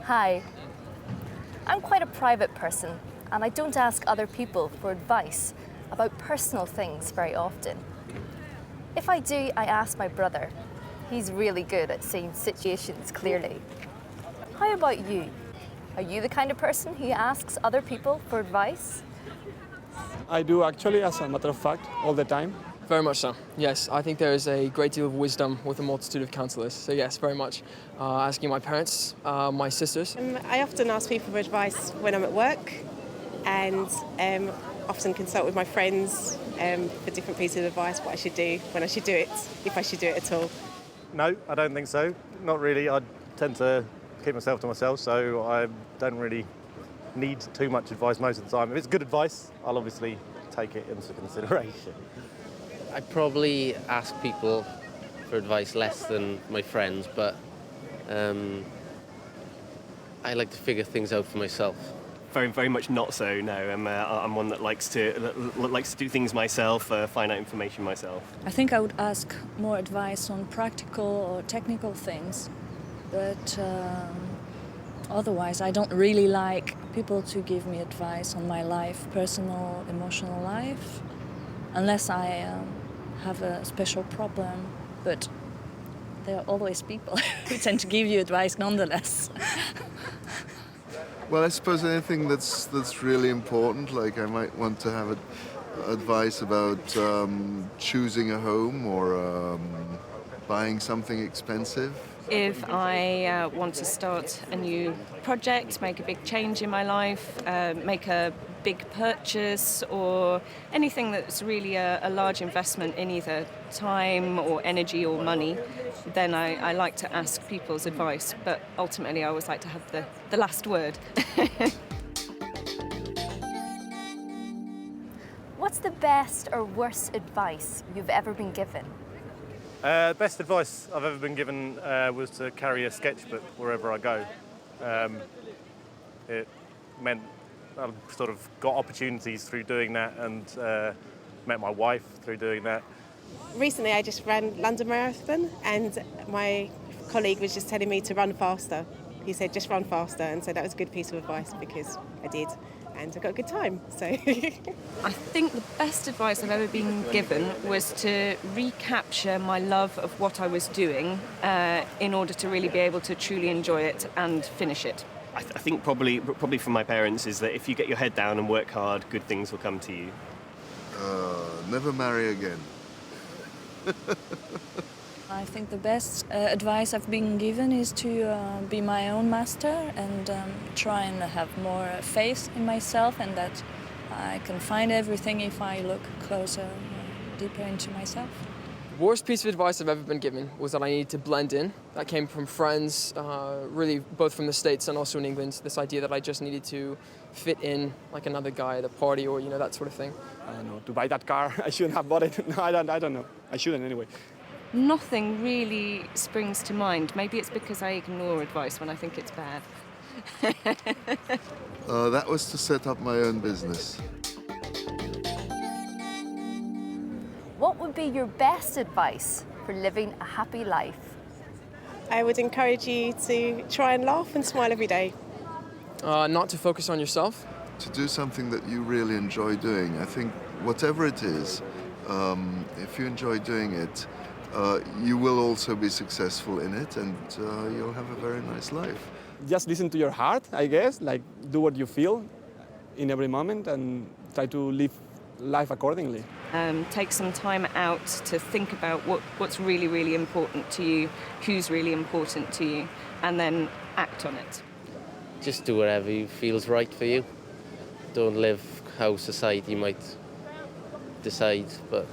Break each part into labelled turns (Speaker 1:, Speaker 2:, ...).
Speaker 1: Hi, I'm quite a private person and I don't ask other people for advice about personal things very often. If I do, I ask my brother. He's really good at seeing situations clearly. How about you? Are you the kind of person who asks other people for advice?
Speaker 2: I do actually, as a matter of fact, all the time.
Speaker 3: Very much so, yes. I think there is a great deal of wisdom with a multitude of counsellors. So yes, very much. Asking my parents, my sisters.
Speaker 4: I often ask people for advice when I'm at work and often consult with my friends for different pieces of advice, what I should do, when I should do it, if I should do it at all.
Speaker 5: No, I don't think so. Not really. I tend to keep myself to myself, so I don't really need too much advice most of the time. If it's good advice, I'll obviously take it into consideration.
Speaker 6: I probably ask people for advice less than my friends, but I like to figure things out for myself.
Speaker 7: Very much not so. No, I'm one that likes to do things myself, find out information myself.
Speaker 8: I think I would ask more advice on practical or technical things, but otherwise I don't really like people to give me advice on my life, personal, emotional life, unless I have a special problem, but there are always people who tend to give you advice nonetheless.
Speaker 9: Well, I suppose anything that's really important, like I might want to have advice about choosing a home or buying something expensive.
Speaker 10: If I want to start a new project, make a big change in my life, make a big purchase or anything that's really a large investment in either time or energy or money, then I like to ask people's advice, but ultimately I always like to have the last word.
Speaker 1: What's the best or worst advice you've ever been given?
Speaker 5: Best advice I've ever been given was to carry a sketchbook wherever I go. It meant I sort of got opportunities through doing that and met my wife through doing that.
Speaker 4: Recently I just ran London Marathon and my colleague was just telling me to run faster. He said just run faster, and so that was a good piece of advice because I did and I got a good time. So
Speaker 10: I think the best advice I've ever been given was to recapture my love of what I was doing in order to really be able to truly enjoy it and finish it.
Speaker 7: I think probably from my parents is that if you get your head down and work hard, good things will come to you.
Speaker 9: Never marry again.
Speaker 8: I think the best advice I've been given is to be my own master and try and have more faith in myself, and that I can find everything if I look closer, deeper into myself.
Speaker 3: The worst piece of advice I've ever been given was that I needed to blend in. That came from friends, really both from the States and also in England. This idea that I just needed to fit in like another guy at a party or, that sort of thing.
Speaker 2: I don't know, to buy that car, I shouldn't have bought it. No, I don't know. I shouldn't anyway.
Speaker 10: Nothing really springs to mind. Maybe it's because I ignore advice when I think it's bad.
Speaker 9: That was to set up my own business.
Speaker 1: What would be your best advice for living a happy life?
Speaker 4: I would encourage you to try and laugh and smile every day.
Speaker 3: Not to focus on yourself.
Speaker 9: To do something that you really enjoy doing. I think whatever it is, if you enjoy doing it, you will also be successful in it, and you'll have a very nice life.
Speaker 2: Just listen to your heart, I guess, like do what you feel in every moment and try to live life accordingly.
Speaker 10: Take some time out to think about what's really, really important to you, who's really important to you, and then act on it.
Speaker 6: Just do whatever feels right for you. Don't live how society might decide, but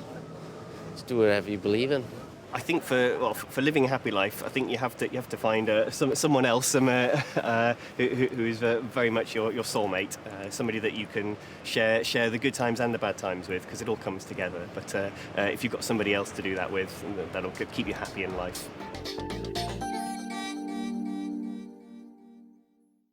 Speaker 6: just do whatever you believe in.
Speaker 7: I think for living a happy life, I think you have to find someone else who is very much your soulmate, somebody that you can share the good times and the bad times with, because it all comes together. But if you've got somebody else to do that with, that'll keep you happy in life.